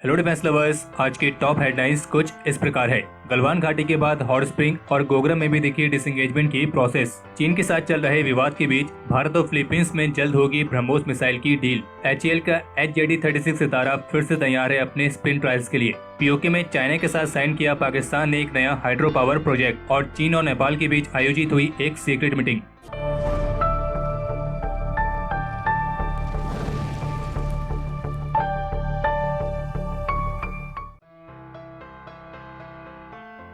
Hello defence lovers, आज की top headlines कुछ इस प्रकार है। गलवान घाटी के बाद हॉट स्प्रिंग और गोगरा में भी दिखी डिसंगेजमेंट की प्रोसेस। चीन के साथ चल रहे विवाद के बीच भारत और फिलीपींस में जल्द होगी ब्रह्मोस मिसाइल की डील। HAL का HJD-36 सितारा फिर से तैयार है अपने स्पिन ट्रायल्स के लिए। POK में चाइना के साथ साइन किया पाकिस्तान ने एक नया हाइड्रो पावर प्रोजेक्ट और चीन और नेपाल के बीच आयोजित हुई एक सीक्रेट मीटिंग।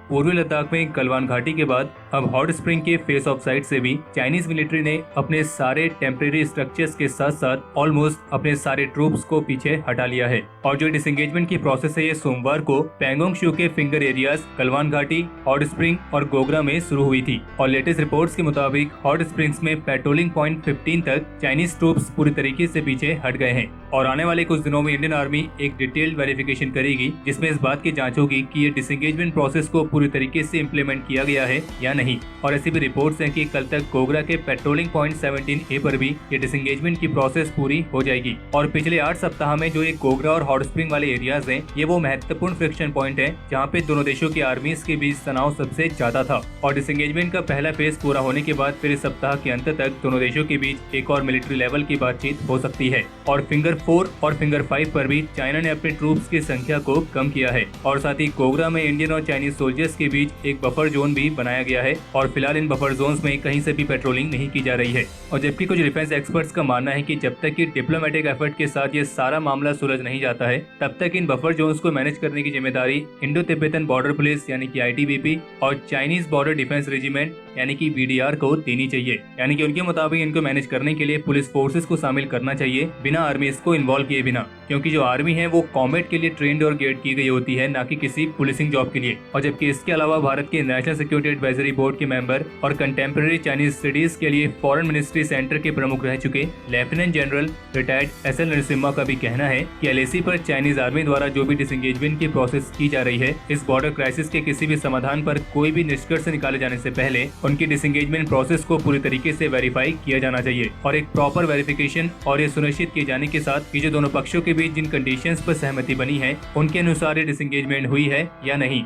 पूर्वी लद्दाख में गलवान घाटी के बाद अब हॉट स्प्रिंग के फेस ऑफ साइड से भी चाइनीज मिलिट्री ने अपने सारे टेम्परेरी स्ट्रक्चर्स के साथ साथ ऑलमोस्ट अपने सारे ट्रूप्स को पीछे हटा लिया है। और जो डिसंगेजमेंट की प्रोसेस है ये सोमवार को पैंगोंग शू के फिंगर एरियाज गलवान घाटी, हॉट स्प्रिंग और गोगरा में शुरू हुई थी। और लेटेस्ट रिपोर्ट्स के मुताबिक हॉट स्प्रिंग्स में पेट्रोलिंग पॉइंट 15 तक चाइनीज ट्रूप्स पूरी तरीके से पीछे हट गए हैं। और आने वाले कुछ दिनों में इंडियन आर्मी एक डिटेल्ड वेरिफिकेशन करेगी जिसमें इस बात की जांच होगी कि ये डिसंगेजमेंट प्रोसेस को पूरी तरीके से इम्प्लीमेंट किया गया है या नहीं। और ऐसी भी रिपोर्ट्स हैं कि कल तक गोगरा के पेट्रोलिंग पॉइंट 17A पर भी ये डिसंगेजमेंट की प्रोसेस पूरी हो जाएगी। और पिछले 8 सप्ताह में जो ये गोगरा और हॉट स्प्रिंग वाले एरियाज हैं ये वो महत्वपूर्ण फ्रिक्शन पॉइंट है जहाँ पे दोनों देशों की आर्मीज के बीच तनाव सबसे ज्यादा था। और डिसंगेजमेंट का पहला फेज पूरा होने के बाद फिर इस सप्ताह के अंत तक दोनों देशों के बीच एक और मिलिट्री लेवल की बातचीत हो सकती है। और फिंगर 4 और फिंगर 5 पर भी चाइना ने अपने ट्रूप्स की संख्या को कम किया है। और साथ ही गोगरा में इंडियन और चाइनीज सोल्जर्स के बीच एक बफर जोन भी बनाया गया है और फिलहाल इन बफर जोन्स में कहीं से भी पेट्रोलिंग नहीं की जा रही है। और जबकि कुछ डिफेंस एक्सपर्ट्स का मानना है कि जब तक कि डिप्लोमेटिक एफर्ट के साथ ये सारा मामला सुलझ नहीं जाता है तब तक इन बफर जोन्स को मैनेज करने की जिम्मेदारी इंडो तिब्बतन बॉर्डर पुलिस यानी कि ITBP और चाइनीज बॉर्डर डिफेंस रेजिमेंट यानी कि BDR को देनी चाहिए। यानी कि उनके मुताबिक इनको मैनेज करने के लिए पुलिस फोर्सेस को शामिल करना चाहिए बिना आर्मीज को इन्वॉल्व किए बिना, क्योंकि जो आर्मी है वो कॉम्बैट के लिए ट्रेंड और गेट की गई होती है, ना कि किसी पुलिसिंग जॉब के लिए। और जबकि इसके अलावा भारत के नेशनल सिक्योरिटी एडवाइजरी बोर्ड के मेंबर और कंटेम्प्रेरी चाइनीज स्टडीज के लिए फॉरेन मिनिस्ट्री सेंटर के प्रमुख रह चुके lieutenant general retired SL Narasimha का भी कहना है कि LAC पर चाइनीज आर्मी द्वारा जो भी डिसंगेजमेंट की प्रोसेस की जा रही है इस बॉर्डर क्राइसिस के किसी भी समाधान पर कोई भी निष्कर्ष निकाले जाने से पहले उनकी डिसंगेजमेंट प्रोसेस को पूरी तरीके से वेरीफाई किया जाना चाहिए। और एक प्रॉपर वेरिफिकेशन और ये सुनिश्चित किए जाने के साथ कि जो दोनों पक्षों के बीच जिन कंडीशंस पर सहमति बनी है उनके अनुसार ये डिसंगेजमेंट हुई है या नहीं।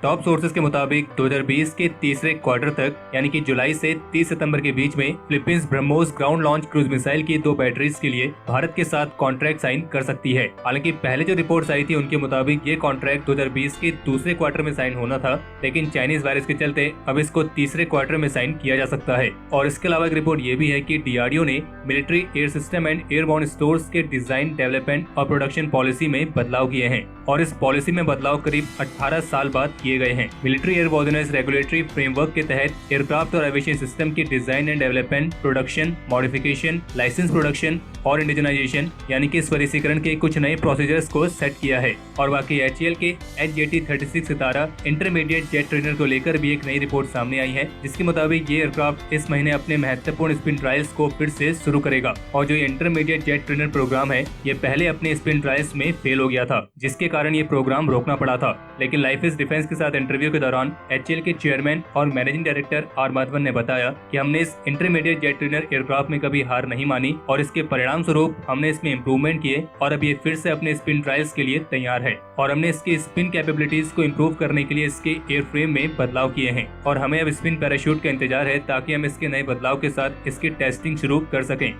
टॉप सोर्सेज के मुताबिक 2020 के तीसरे क्वार्टर तक यानी कि जुलाई से 30 सितंबर के बीच में Philippines BrahMos ground launch cruise missile की 2 बैटरीज के लिए भारत के साथ कॉन्ट्रैक्ट साइन कर सकती है। हालांकि पहले जो रिपोर्ट्स आई थी उनके मुताबिक ये कॉन्ट्रैक्ट 2020 के दूसरे क्वार्टर में साइन होना था, लेकिन चाइनीज वायरस के चलते अब इसको तीसरे क्वार्टर में साइन किया जा सकता है। और इसके अलावा एक रिपोर्ट ये भी है कि DRDO ने military air system and airborne stores के डिजाइन, डेवलपमेंट और प्रोडक्शन पॉलिसी में बदलाव किए हैं। और इस पॉलिसी में बदलाव करीब 18 साल बाद किए गए हैं। मिलिट्री एयरवर्दिनेस रेगुलेटरी फ्रेमवर्क के तहत एयरक्राफ्ट और एविएशन सिस्टम की design and development, production, modification, licence production और इंडिजनाइजेशन यानी कि स्वदेशीकरण के कुछ नए प्रोसीजर्स को सेट किया है। और बाकी HAL के HJD-36 सितारा इंटरमीडिएट जेट ट्रेनर को लेकर भी एक नई रिपोर्ट सामने आई है जिसके मुताबिक ये एयरक्राफ्ट इस महीने अपने महत्वपूर्ण स्पिन ट्रायल्स को फिर से शुरू करेगा। और जो ये इंटरमीडिएट जेट ट्रेनर प्रोग्राम है ये पहले अपने स्पिन ट्रायल्स में फेल हो गया था जिसके कारण ये प्रोग्राम रोकना पड़ा था। लेकिन लाइफ इज डिफेंस के साथ इंटरव्यू के दौरान HAL के चेयरमैन और मैनेजिंग डायरेक्टर R माधवन ने बताया कि हमने इस इंटरमीडिएट जेट ट्रेनर एयरक्राफ्ट में कभी हार नहीं मानी और इसके परिणाम स्वरूप हमने इसमें इम्प्रूवमेंट किए और अब ये फिर से अपने स्पिन ट्रायल्स के लिए तैयार है। और हमने इसकी स्पिन कैपेबिलिटीज को इम्प्रूव करने के लिए इसके एयरफ्रेम में बदलाव किए हैं और हमें अब स्पिन पैराशूट का इंतजार है ताकि हम इसके नए बदलाव के साथ इसकी टेस्टिंग शुरू कर सकें।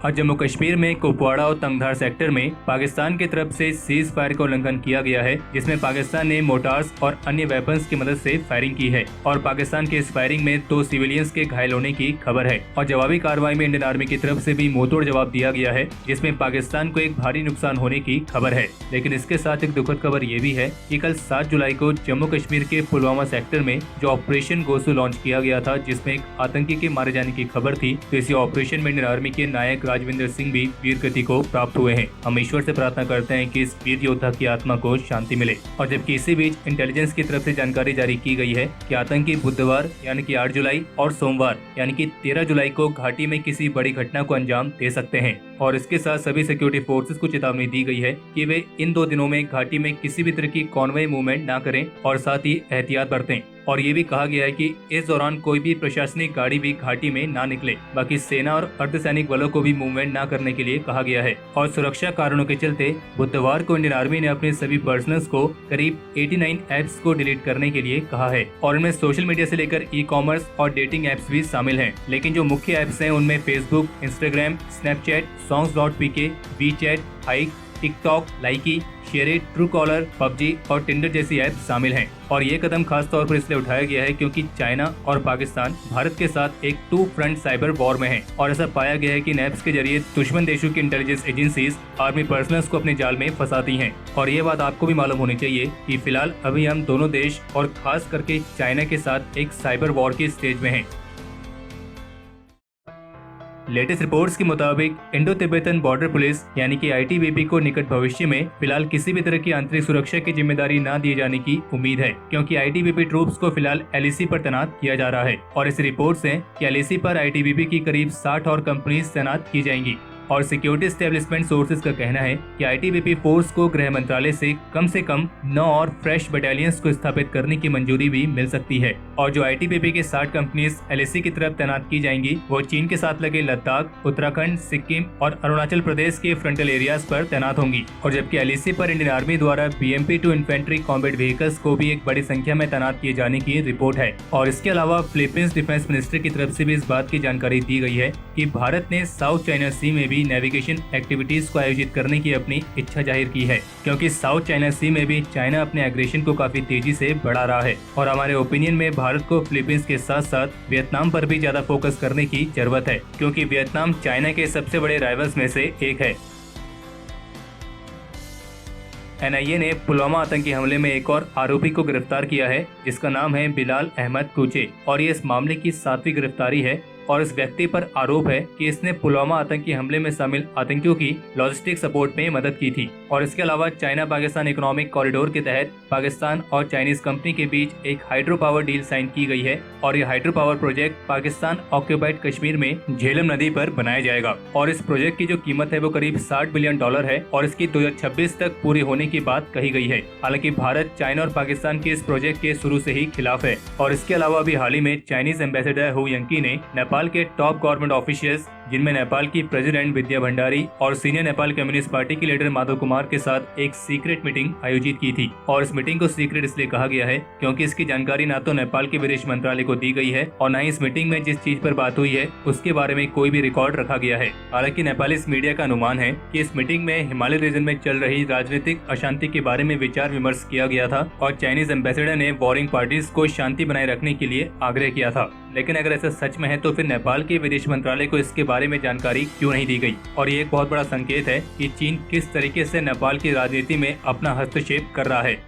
आज जम्मू कश्मीर में कुपवाड़ा और तंगधार सेक्टर में पाकिस्तान की तरफ से सीज फायर का उल्लंघन किया गया है जिसमें पाकिस्तान ने मोटार्स और अन्य वेपन्स की मदद से फायरिंग की है। और पाकिस्तान के इस फायरिंग में 2 सिविलियंस के घायल होने की खबर है। और जवाबी कार्रवाई में इंडियन आर्मी की तरफ से भी मुंहतोड़ जवाब दिया गया है जिसमें पाकिस्तान को एक भारी नुकसान होने की खबर है। लेकिन इसके साथ एक दुखद खबर ये भी है कि कल 7 जुलाई को जम्मू कश्मीर के पुलवामा सेक्टर में जो ऑपरेशन गोसू लॉन्च किया गया था जिसमें एक आतंकी के मारे जाने की खबर थी, तो इसी ऑपरेशन में इंडियन आर्मी के नायक राजविंदर सिंह भी वीर गति को प्राप्त हुए हैं। हम ईश्वर से प्रार्थना करते हैं कि इस वीर योद्धा की आत्मा को शांति मिले। और जबकि इसी बीच इंटेलिजेंस की तरफ से जानकारी जारी की गई है कि आतंकी बुधवार यानी कि 8 जुलाई और सोमवार यानी कि 13 जुलाई को घाटी में किसी बड़ी घटना को अंजाम दे सकते हैं। और इसके साथ सभी सिक्योरिटी फोर्सेस को चेतावनी दी गई है कि वे इन 2 दिनों में घाटी में किसी भी तरह की कॉन्वॉय मूवमेंट ना करें और साथ ही एहतियात बरतें। और ये भी कहा गया है कि इस दौरान कोई भी प्रशासनिक गाड़ी भी घाटी में ना निकले। बाकी सेना और अर्धसैनिक बलों को भी मूवमेंट ना करने के लिए कहा गया है। और सुरक्षा कारणों के चलते बुधवार को इंडियन आर्मी ने अपने सभी पर्सनल्स को करीब 89 ऐप्स को डिलीट करने के लिए कहा है और इनमें सोशल मीडिया से लेकर ई-कॉमर्स और डेटिंग ऐप्स भी शामिल हैं। लेकिन जो मुख्य ऐप्स हैं उनमें Facebook, Instagram, Snapchat, songs.pk, WeChat, Hike, TikTok, Likee, SHAREit, Truecaller, PUBG और टिंडर जैसी ऐप शामिल हैं। और ये कदम खास तौर पर इसलिए उठाया गया है क्योंकि चाइना और पाकिस्तान भारत के साथ एक 2 फ्रंट साइबर वॉर में हैं और ऐसा पाया गया है कि इन ऐप्स के जरिए दुश्मन देशों की इंटेलिजेंस एजेंसीज आर्मी पर्सनल्स को अपने जाल में फंसाती हैं। और ये बात आपको भी मालूम होनी चाहिए कि फिलहाल अभी हम दोनों देश और खास करके चाइना के साथ एक साइबर वॉर की स्टेज में हैं। लेटेस्ट रिपोर्ट्स के मुताबिक इंडो तिब्बतन बॉर्डर पुलिस यानी कि आईटीबीपी को निकट भविष्य में फिलहाल किसी भी तरह की आंतरिक सुरक्षा की जिम्मेदारी न दिए जाने की उम्मीद है क्योंकि आईटीबीपी ट्रूप्स को फिलहाल एलएसी पर तैनात किया जा रहा है। और इस रिपोर्ट्स हैं कि एलएसी पर आईटीबीपी की करीब 60 और कंपनीज तैनात की जाएंगी। और सिक्योरिटी एस्टेब्लिशमेंट सोर्सेज का कहना है कि आईटीबीपी फोर्स को गृह मंत्रालय से कम 9 और फ्रेश बटालियंस को स्थापित करने की मंजूरी भी मिल सकती है। और जो आईटीबीपी के 60 कंपनीज एलएसी की तरफ तैनात की जाएंगी वो चीन के साथ लगे लद्दाख, उत्तराखंड, सिक्किम और अरुणाचल प्रदेश के फ्रंटल एरियाज पर तैनात होंगी। और जबकि एलएसी पर इंडियन आर्मी द्वारा BMP-2 इन्फेंट्री कॉम्बैट व्हीकल्स को भी एक बड़ी संख्या में तैनात किए जाने की रिपोर्ट है। और इसके अलावा फिलीपींस डिफेंस मिनिस्ट्री की तरफ से भी इस बात की जानकारी दी गई है कि भारत ने साउथ चाइना सी में भी नेविगेशन एक्टिविटीज को आयोजित करने की अपनी इच्छा जाहिर की है क्योंकि साउथ चाइना सी में भी चाइना अपने एग्रेशन को काफी तेजी से बढ़ा रहा है। और हमारे ओपिनियन में भारत को फिलीपींस के साथ साथ वियतनाम पर भी ज्यादा फोकस करने की जरूरत है क्योंकि वियतनाम चाइना के सबसे बड़े राइवल्स में से एक है। NIA ने पुलवामा आतंकी हमले में एक और आरोपी को गिरफ्तार किया है जिसका नाम है बिलाल अहमद कुचे और ये इस मामले की 7वीं गिरफ्तारी है। और इस व्यक्ति पर आरोप है कि इसने पुलवामा आतंकी हमले में शामिल आतंकियों की लॉजिस्टिक सपोर्ट में मदद की थी। और इसके अलावा चाइना पाकिस्तान इकोनॉमिक कॉरिडोर के तहत पाकिस्तान और चाइनीज कंपनी के बीच एक हाइड्रो पावर डील साइन की गई है और ये hydro power project Pakistan occupied Kashmir में झेलम नदी पर बनाया जाएगा। और इस प्रोजेक्ट की जो कीमत है वो करीब $60 बिलियन है और इसकी 2026 तक पूरी होने की बात कही गई है। हालांकि भारत, चाइना और पाकिस्तान के इस प्रोजेक्ट के शुरू से ही खिलाफ है। और इसके अलावा अभी हाल ही में चाइनीज एम्बेसडर हु यंकी ने नेपाल के टॉप गवर्नमेंट ऑफिशियल्स जिनमें नेपाल की प्रेसिडेंट विद्या भंडारी और सीनियर नेपाल कम्युनिस्ट पार्टी के लीडर माधव कुमार के साथ एक सीक्रेट मीटिंग आयोजित की थी। और इस मीटिंग को सीक्रेट इसलिए कहा गया है क्योंकि इसकी जानकारी ना तो नेपाल के विदेश मंत्रालय को दी गई है और न ही इस मीटिंग में जिस चीज पर बात हुई है उसके बारे में कोई भी रिकॉर्ड रखा गया है। हालांकि नेपाली मीडिया का अनुमान है कि इस मीटिंग में हिमालय रीजन में चल रही राजनीतिक अशांति के बारे में विचार विमर्श किया गया था और चाइनीज एम्बेसडर ने वॉरिंग पार्टीज को शांति बनाए रखने के लिए आग्रह किया था। लेकिन अगर ऐसा सच में है तो फिर नेपाल के विदेश मंत्रालय को इसके बारे में जानकारी क्यों नहीं दी गई? और ये एक बहुत बड़ा संकेत है कि चीन किस तरीके से नेपाल की राजनीति में अपना हस्तक्षेप कर रहा है।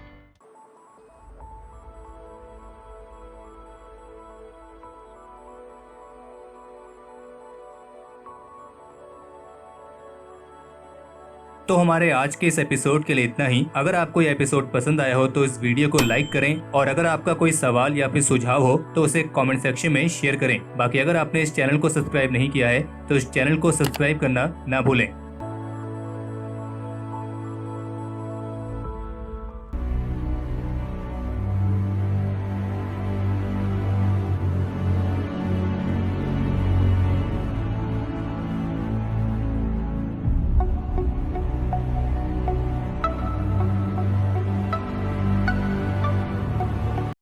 तो हमारे आज के इस एपिसोड के लिए इतना ही। अगर आपको यह एपिसोड पसंद आया हो तो इस वीडियो को लाइक करें और अगर आपका कोई सवाल या फिर सुझाव हो तो उसे कमेंट सेक्शन में शेयर करें। बाकी अगर आपने इस चैनल को सब्सक्राइब नहीं किया है तो इस चैनल को सब्सक्राइब करना ना भूलें।